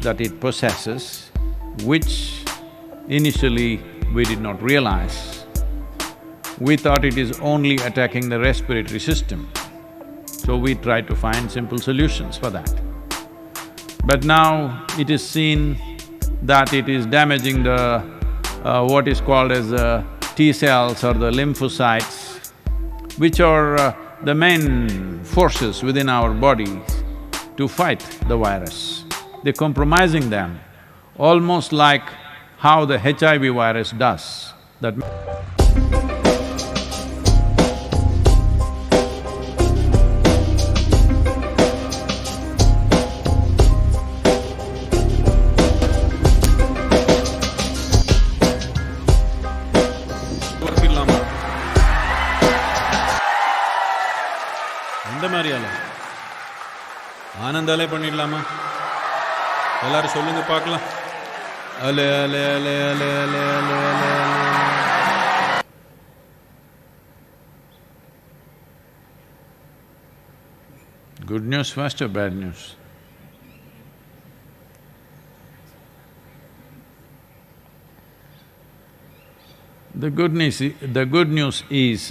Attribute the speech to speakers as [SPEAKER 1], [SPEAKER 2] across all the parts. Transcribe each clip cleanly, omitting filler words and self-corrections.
[SPEAKER 1] that it possesses, which initially we did not realize. We thought it is only attacking the respiratory system, so we tried to find simple solutions for that. But now it is seen that it is damaging the what is called as the T cells or the lymphocytes, which are the main forces within our bodies to fight the virus. They're compromising them, almost like how the HIV virus does. That
[SPEAKER 2] எந்த மாதிரி அலை? ஆனந்தாலே பண்ணிடலாமா? எல்லாரும் சொல்லுங்க பார்க்கலாம். அலே அலே அலே அலே அலே அலே அலே அலே.
[SPEAKER 1] good news first or bad news? The good news is,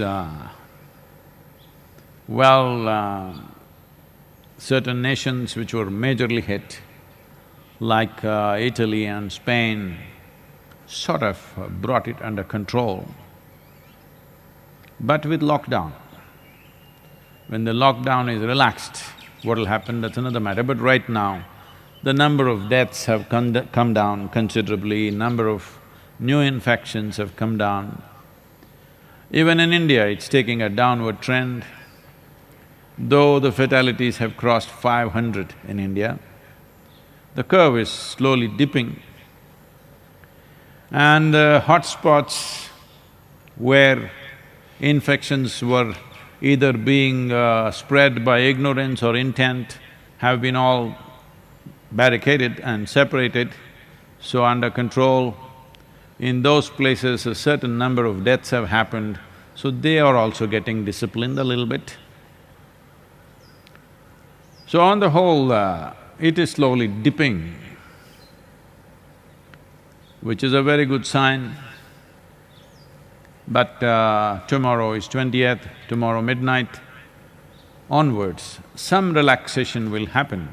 [SPEAKER 1] certain nations which were majorly hit, like Italy and Spain, sort of brought it under control. But with lockdown, when the lockdown is relaxed, what will happen, that's another matter. But right now, the number of deaths have come down considerably, number of new infections have come down. Even in India, it's taking a downward trend. Though the fatalities have crossed 500 in India, the curve is slowly dipping. And hotspots where infections were either being spread by ignorance or intent have been all barricaded and separated, so under control. In those places, a certain number of deaths have happened, so they are also getting disciplined a little bit. So on the whole, it is slowly dipping, which is a very good sign. But tomorrow is 20th, tomorrow midnight onwards, some relaxation will happen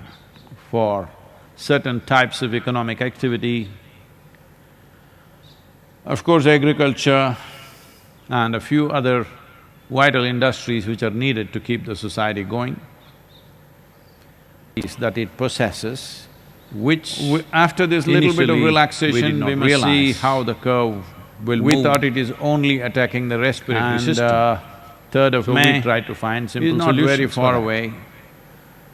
[SPEAKER 1] for certain types of economic activity. Of course, agriculture and a few other vital industries which are needed to keep the society going, is that it possesses, which after this little bit of relaxation, we must see how the curve will move. We thought it is only attacking the respiratory system. 3rd of May, we tried to find simple solutions. Is not very far away.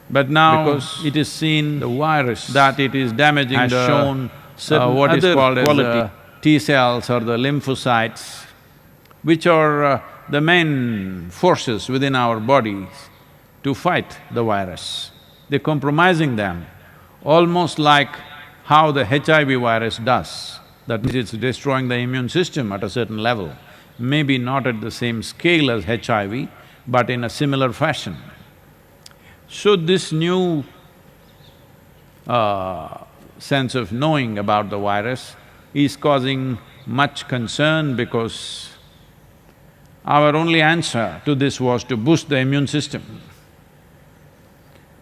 [SPEAKER 1] But now, because it is seen the virus that it is damaging has shown certain what is called as T cells or the lymphocytes, which are the main forces within our bodies to fight the virus. They're compromising them, almost like how the HIV virus does. That means it's destroying the immune system at a certain level, maybe not at the same scale as HIV, but in a similar fashion. So this new sense of knowing about the virus is causing much concern, because our only answer to this was to boost the immune system.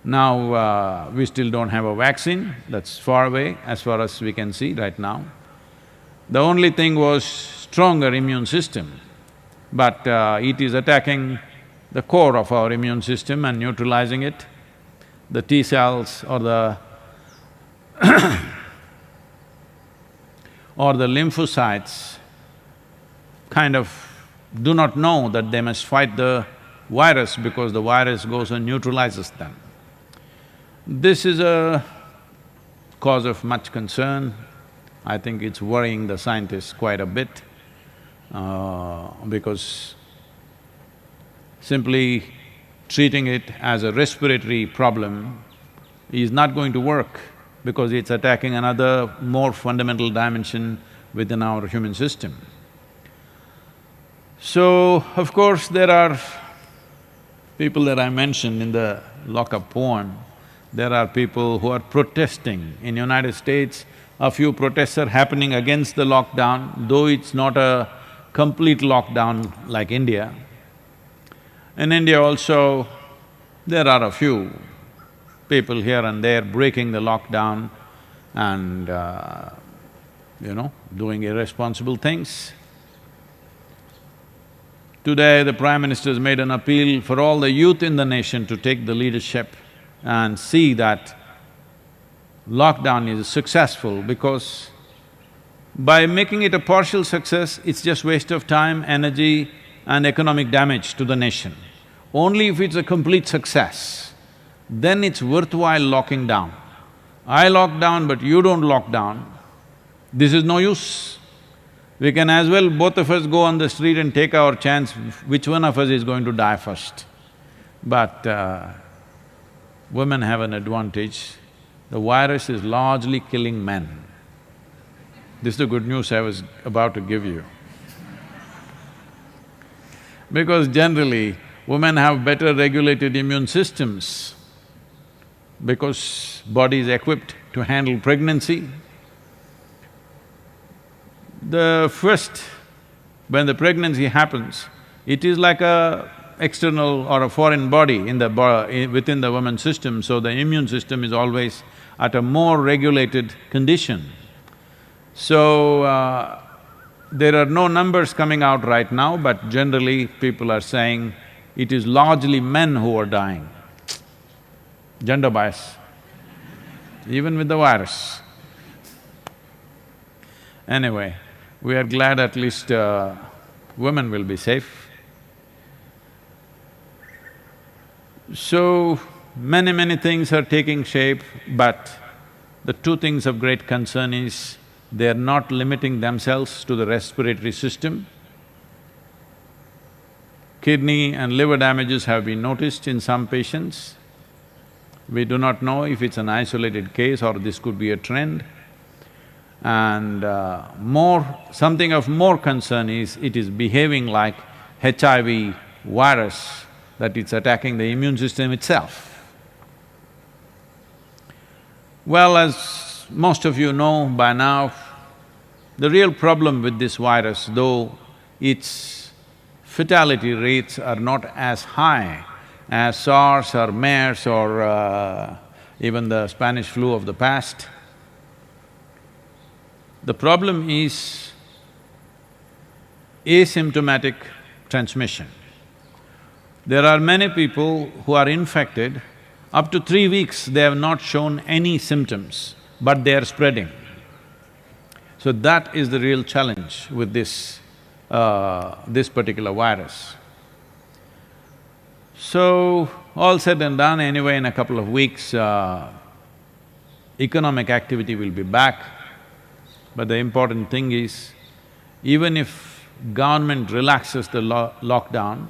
[SPEAKER 1] Now, we still don't have a vaccine, that's far away as far as we can see right now. The only thing was stronger immune system, but it is attacking the core of our immune system and neutralizing it. The T cells or the or the lymphocytes kind of do not know that they must fight the virus, because the virus goes and neutralizes them. This is a cause of much concern. I think it's worrying the scientists quite a bit, because simply treating it as a respiratory problem is not going to work, because it's attacking another more fundamental dimension within our human system. So, of course, there are people that I mentioned in the lock-up poem, There are people who are protesting. In United States, a few protests are happening against the lockdown, though it's not a complete lockdown like India. In India also, there are a few people here and there breaking the lockdown and, doing irresponsible things. Today, the Prime Minister has made an appeal for all the youth in the nation to take the leadership and see that lockdown is successful, because by making it a partial success, it's just waste of time, energy and economic damage to the nation. Only if it's a complete success, then it's worthwhile locking down. I lock down but you don't lock down, this is no use. We can as well, both of us go on the street and take our chance, which one of us is going to die first. But women have an advantage. The virus is largely killing men. This is the good news I was about to give you. Because generally, women have better regulated immune systems because body is equipped to handle pregnancy. When the pregnancy happens, it is like a external or a foreign body within the woman's system, so the immune system is always at a more regulated condition. So, there are no numbers coming out right now, but generally people are saying it is largely men who are dying. Gender bias, even with the virus. Anyway, we are glad at least women will be safe. So, many things are taking shape, but the two things of great concern is they are not limiting themselves to the respiratory system. Kidney and liver damages have been noticed in some patients. We do not know if it's an isolated case or this could be a trend. And something of more concern is it is behaving like HIV virus, that it's attacking the immune system itself. Well, as most of you know by now, the real problem with this virus, though its fatality rates are not as high as SARS or MERS or even the Spanish flu of the past, the problem is asymptomatic transmission. There are many people who are infected, up to 3 weeks they have not shown any symptoms, but they are spreading. So that is the real challenge with this particular virus. So, all said and done, anyway, in a couple of weeks, economic activity will be back. But the important thing is, even if government relaxes the lockdown,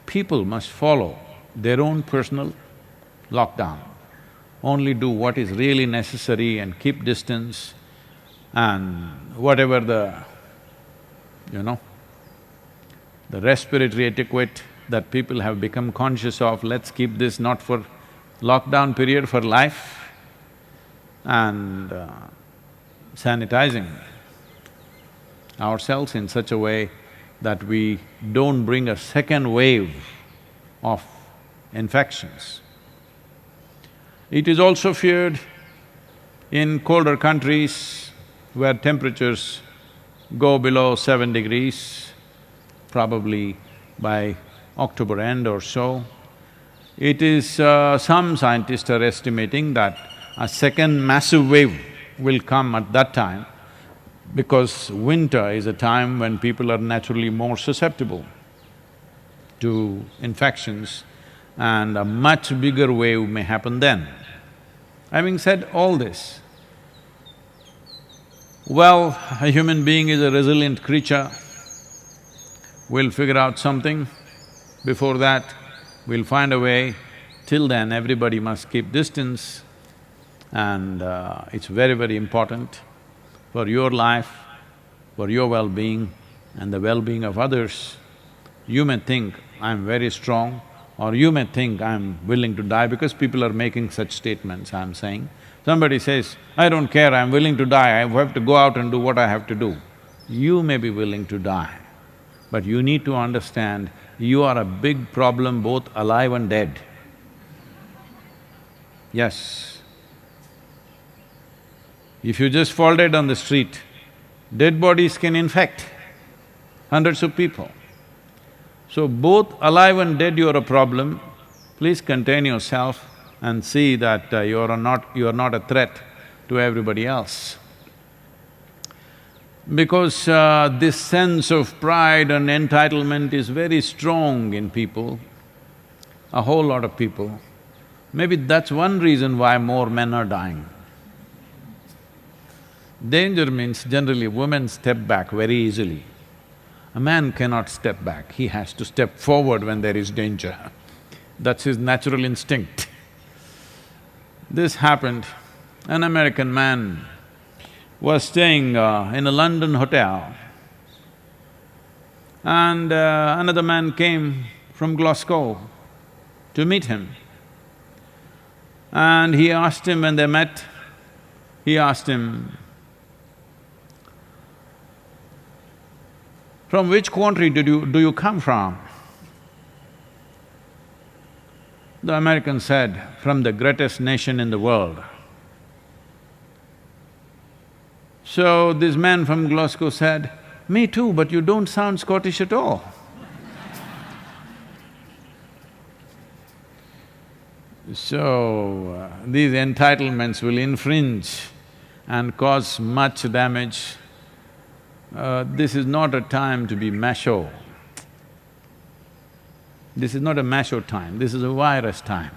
[SPEAKER 1] people must follow their own personal lockdown. Only do what is really necessary and keep distance, and whatever the respiratory etiquette that people have become conscious of, let's keep this not for lockdown period, for life, and sanitizing ourselves in such a way that we don't bring a second wave of infections. It is also feared in colder countries where temperatures go below 7 degrees, probably by October end or so. It is… some scientists are estimating that a second massive wave will come at that time, because winter is a time when people are naturally more susceptible to infections, and a much bigger wave may happen then. Having said all this, well, a human being is a resilient creature. We'll figure out something. Before that, we'll find a way. Till then, everybody must keep distance, and it's very important for your life, for your well-being and the well-being of others. You may think, I'm very strong, Or you may think, I'm willing to die, because people are making such statements, I'm saying. Somebody says, I don't care, I'm willing to die, I have to go out and do what I have to do. You may be willing to die, but you need to understand you are a big problem both alive and dead. Yes. If you just fall dead on the street, dead bodies can infect hundreds of people. So both alive and dead you are a problem. Please contain yourself and see that you are not a threat to everybody else. Because this sense of pride and entitlement is very strong in people, a whole lot of people. Maybe that's one reason why more men are dying. Danger means generally women step back very easily. A man cannot step back, he has to step forward when there is danger. That's his natural instinct. This happened, an American man was staying in a London hotel, and another man came from Glasgow to meet him. And he asked him, when they met, he asked him, "From which country do you come from?" The American said, "From the greatest nation in the world." So this man from Glasgow said, "Me too, but you don't sound Scottish at all." So, these entitlements will infringe and cause much damage. This is not a time to be macho. This is not a macho time, this is a virus time.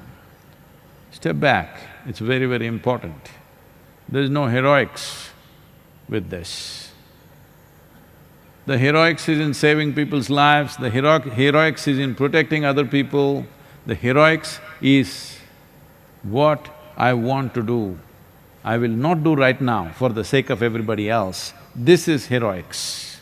[SPEAKER 1] Step back, it's very, very important. There is no heroics with this. The heroics is in saving people's lives, the heroics is in protecting other people, the heroics is what I want to do, I will not do right now for the sake of everybody else. This is heroics.